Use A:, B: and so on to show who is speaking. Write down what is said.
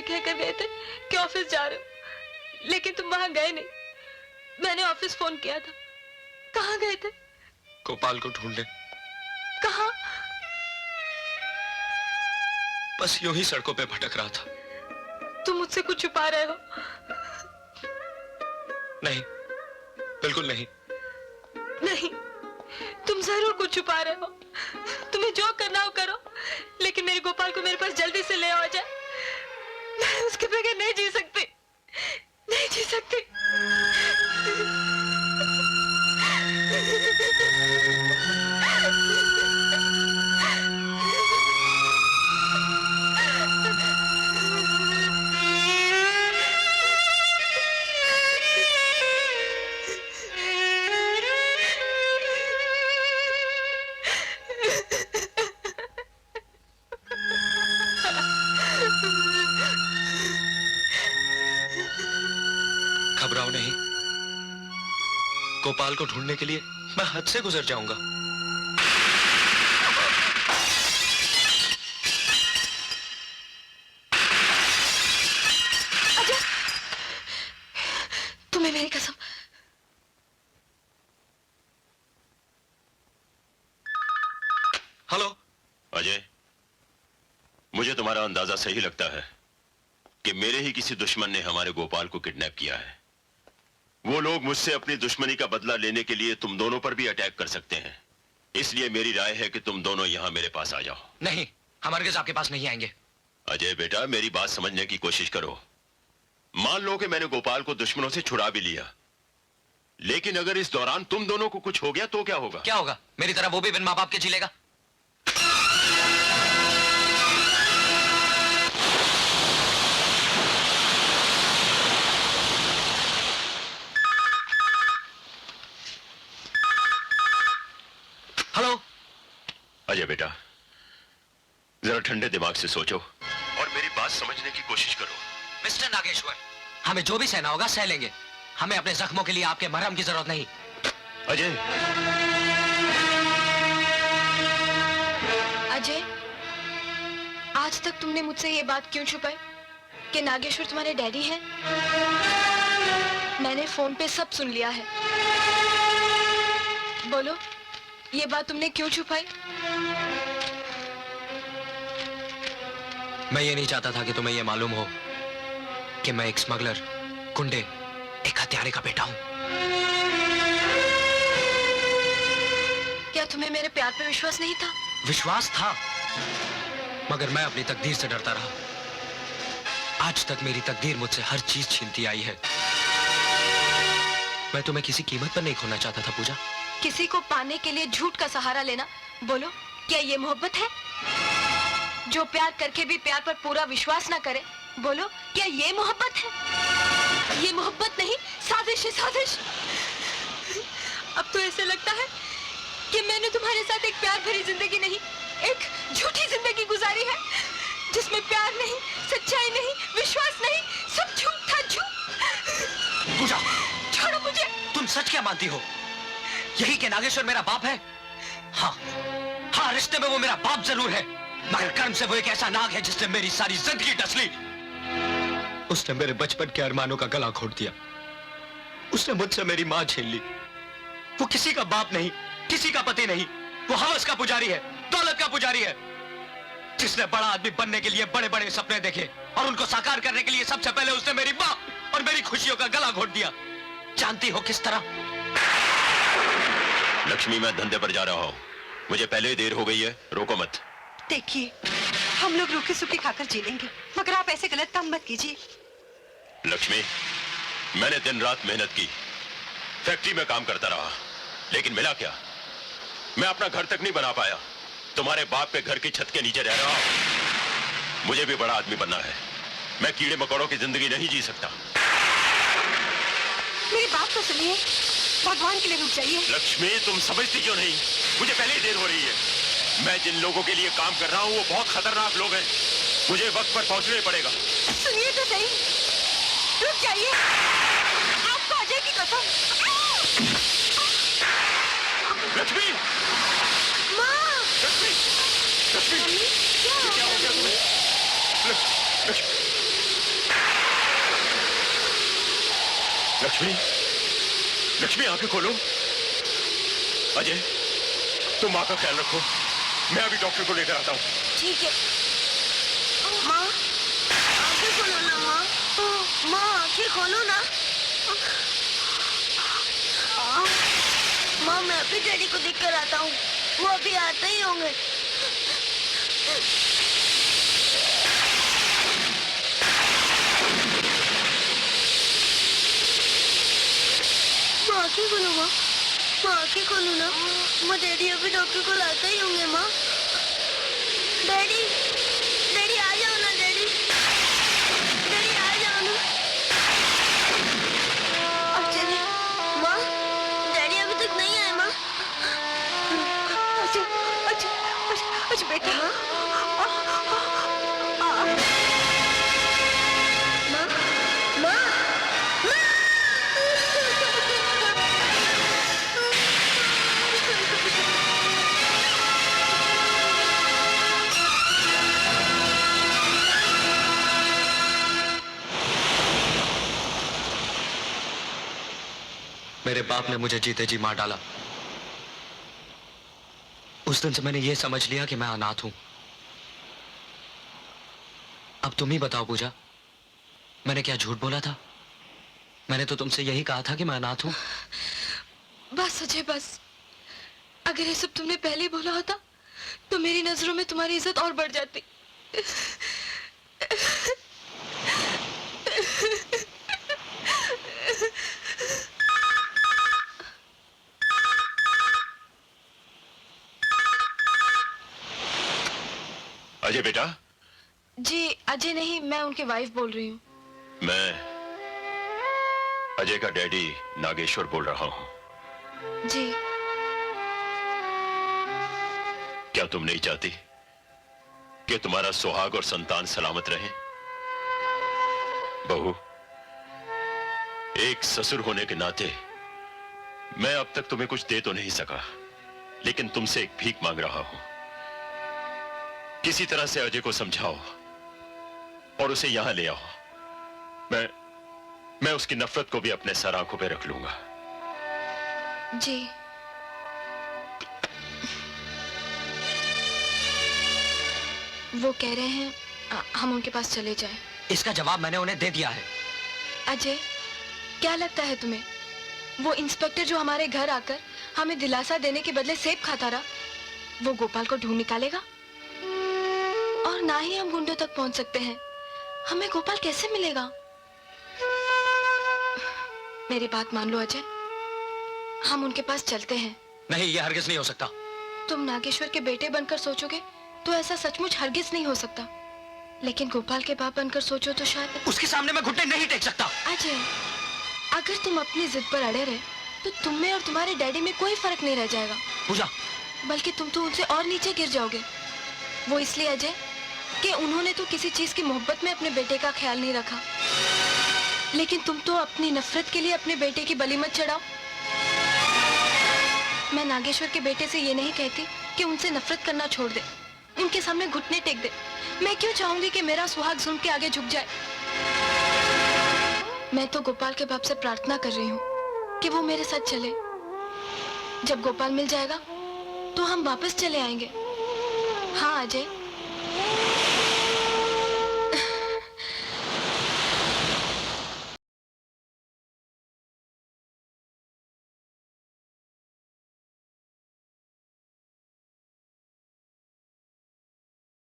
A: कहकर गए थे कि ऑफिस जा रहे हो, लेकिन तुम वहां गए नहीं। मैंने ऑफिस फोन किया था। कहाँ गए थे?
B: गोपाल को ढूंढने।
A: कहाँ?
B: बस यूं ही सड़कों पे भटक रहा था।
A: तुम मुझसे कुछ छुपा रहे हो?
B: नहीं, बिल्कुल नहीं।
A: नहीं, तुम जरूर कुछ छुपा रहे हो। तुम्हें जो करना हो करो, लेकिन मेरे गोपाल को मेरे पास जल्दी से ले आ जाए। मैं उसके बगैर नहीं जी सकती, नहीं जी सकती।
B: घबराओ नहीं, गोपाल को ढूंढने के लिए मैं हद से गुजर जाऊंगा।
A: अजय, तुम्हें मेरी कसम।
B: हेलो
C: अजय, मुझे तुम्हारा अंदाजा सही लगता है कि मेरे ही किसी दुश्मन ने हमारे गोपाल को किडनैप किया है। वो लोग मुझसे अपनी दुश्मनी का बदला लेने के लिए तुम दोनों पर भी अटैक कर सकते हैं। इसलिए मेरी राय है कि तुम दोनों यहां मेरे पास आ जाओ।
B: नहीं, हमारे केस आपके पास नहीं आएंगे।
C: अजय बेटा, मेरी बात समझने की कोशिश करो। मान लो कि मैंने गोपाल को दुश्मनों से छुड़ा भी लिया, लेकिन अगर इस दौरान तुम दोनों को कुछ हो गया तो क्या होगा?
B: क्या होगा? मेरी तरह वो भी बिन मां बाप के जी लेगा। हेलो
C: अजय बेटा, जरा ठंडे दिमाग से सोचो और मेरी बात समझने की कोशिश करो।
B: मिस्टर नागेश्वर, हमें जो भी सहना होगा सह लेंगे। हमें अपने जख्मों के लिए आपके मरहम की जरूरत नहीं।
C: अजय,
A: अजय, आज तक तुमने मुझसे ये बात क्यों छुपाई कि नागेश्वर तुम्हारे डैडी हैं? मैंने फोन पे सब सुन लिया है। बोलो, ये बात तुमने क्यों छुपाई?
B: मैं ये नहीं चाहता था कि तुम्हें ये मालूम हो कि मैं एक स्मगलर, गुंडे, एक हत्यारे का बेटा हूं।
A: क्या तुम्हें मेरे प्यार पे विश्वास नहीं था?
B: विश्वास था, मगर मैं अपनी तकदीर से डरता रहा। आज तक मेरी तकदीर मुझसे हर चीज छीनती आई है। मैं तुम्हें किसी कीमत पर नहीं खोना चाहता था पूजा।
A: किसी को पाने के लिए झूठ का सहारा लेना, बोलो क्या ये मोहब्बत है? जो प्यार करके भी प्यार पर पूरा विश्वास ना करे, बोलो क्या ये मोहब्बत है? ये मोहब्बत नहीं, साजिश है, साजिश। अब तो ऐसे लगता है कि मैंने तुम्हारे साथ एक प्यार भरी जिंदगी नहीं, एक झूठी जिंदगी गुजारी है, जिसमें प्यार नहीं, सच्चाई नहीं, विश्वास नहीं, सब झूठ था, झूठ।
B: पूजा,
A: छोड़ो मुझे।
B: तुम सच क्या मानती हो? यही कि नागेश्वर मेरा बाप है? हाँ, हाँ, रिश्ते में वो मेरा बाप जरूर है, मगर कर्म से वो एक ऐसा नाग है जिसने मेरी सारी जिंदगी डस ली। उसने मेरे बचपन के अरमानों का गला घोट दिया। उसने मुझसे मेरी मां छीन ली। वो किसी का बाप नहीं, किसी का पति नहीं, वो हवस का पुजारी है, दौलत का पुजारी है, जिसने बड़ा आदमी बनने के लिए बड़े बड़े सपने देखे और उनको साकार करने के लिए सबसे पहले उसने मेरी मां और मेरी खुशियों का गला घोट दिया। जानती हो किस तरह?
C: लक्ष्मी, मैं धंधे पर जा रहा हूं, मुझे पहले ही देर हो गई है, रोको मत।
D: देखिए, हम लोग रूखे सूखे खाकर जी लेंगे, मगर आप ऐसे गलत काम मत कीजिए।
C: लक्ष्मी, मैंने दिन रात मेहनत की, फैक्ट्री में काम करता रहा, लेकिन मिला क्या? मैं अपना घर तक नहीं बना पाया। तुम्हारे बाप के घर की छत के नीचे रह रहा हूं। मुझे भी बड़ा आदमी बनना है। मैं कीड़े मकोड़ों की जिंदगी नहीं जी सकता।
D: मेरी बात तो सुनिए, भगवान के लिए रुक जाइए।
C: लक्ष्मी, तुम समझती क्यों नहीं? मुझे पहले ही देर हो रही है। मैं जिन लोगों के लिए काम कर रहा हूं वो बहुत खतरनाक लोग हैं। मुझे वक्त पर पहुंचना ही पड़ेगा।
D: सुनिए तो सही, रुक जाइए। आपको अजय की कसम।
C: लक्ष्मी,
D: माँ!
C: लक्ष्मी, लक्ष्मी,
D: क्या
C: क्या हो गया तुम्हें? लक्ष्मी, लक्ष्मी, लक्ष्मी आंखें खोलो। अजय, तुम माँ का ख्याल रखो, मैं अभी डॉक्टर को लेकर आता हूँ।
D: ठीक है। माँ, आंखें खोलो ना माँ। माँ, आंखें खोलो ना। माँ, मैं अभी डैडी को देख कर आता हूँ, वो अभी आते ही होंगे। माँ, आंखें खोलो माँ। माँ, आंखें खोलो ना। माँ, डैडी अभी डॉक्टर को लाते ही होंगे माँ। डैडी, डैडी आ जाओ ना डैडी। डैडी आ जाओ ना। अरे माँ, डैडी अभी तक नहीं आए माँ।
A: अच्छा अच्छा अच्छा अच्छा बेटा।
D: माँ, माँ, माँ,
B: मेरे बाप ने मुझे जीते जी मार डाला। उस दिन से मैंने यह समझ लिया कि मैं अनाथ हूं। अब तुम ही बताओ पूजा, मैंने क्या झूठ बोला था? मैंने तो तुमसे यही कहा था कि मैं अनाथ हूं।
A: बस अजय बस, अगर ये सब तुमने पहले ही बोला होता तो मेरी नजरों में तुम्हारी इज्जत और बढ़ जाती।
C: अजय बेटा।
A: जी अजय नहीं, मैं उनकी वाइफ बोल रही हूँ।
C: मैं अजय का डैडी नागेश्वर बोल रहा हूं।
A: जी।
C: क्या तुम नहीं चाहती कि तुम्हारा सुहाग और संतान सलामत रहे? बहू, एक ससुर होने के नाते मैं अब तक तुम्हें कुछ दे तो नहीं सका, लेकिन तुमसे एक भीख मांग रहा हूं। किसी तरह से अजय को समझाओ और उसे यहां ले आओ। मैं उसकी नफरत को भी अपने सर आंखों पे रख लूंगा।
A: जी। वो कह रहे हैं हम उनके पास चले जाएं।
B: इसका जवाब मैंने उन्हें दे दिया है।
A: अजय, क्या लगता है तुम्हें वो इंस्पेक्टर जो हमारे घर आकर हमें दिलासा देने के बदले सेब खाता रहा, वो गोपाल को ढूंढ निकालेगा? और ना ही हम गुंडों तक पहुंच सकते हैं, हमें गोपाल कैसे मिलेगा? मेरी बात मान लो अजय, हम उनके पास चलते हैं।
B: नहीं, यह हरगिज नहीं हो सकता।
A: तुम नागेश्वर के बेटे बनकर सोचोगे तो ऐसा सचमुच हरगिज नहीं हो सकता, लेकिन गोपाल के बाप बनकर सोचो तो शायद।
B: उसके सामने मैं घुटने नहीं टेक सकता।
A: अजय, अगर तुम अपनी जिद पर अड़े रहे तो तुम में और तुम्हारे डैडी में कोई फर्क नहीं रह जाएगा,
B: पूजा।
A: बल्कि तुम तो उनसे और नीचे गिर जाओगे। वो इसलिए अजय कि उन्होंने तो किसी चीज की मोहब्बत में अपने बेटे का ख्याल नहीं रखा, लेकिन तुम तो अपनी नफरत के लिए अपने बेटे की बलि मत चढ़ाओ। मैं नागेश्वर के बेटे से ये नहीं कहती कि उनसे नफरत करना छोड़ दे, उनके सामने घुटने टेक दे। मैं क्यों चाहूंगी कि मेरा सुहाग जुल्म के आगे झुक जाए? मैं तो गोपाल के बाप से प्रार्थना कर रही हूँ कि वो मेरे साथ चले। जब गोपाल मिल जाएगा तो हम वापस चले आएंगे। हाँ अजय।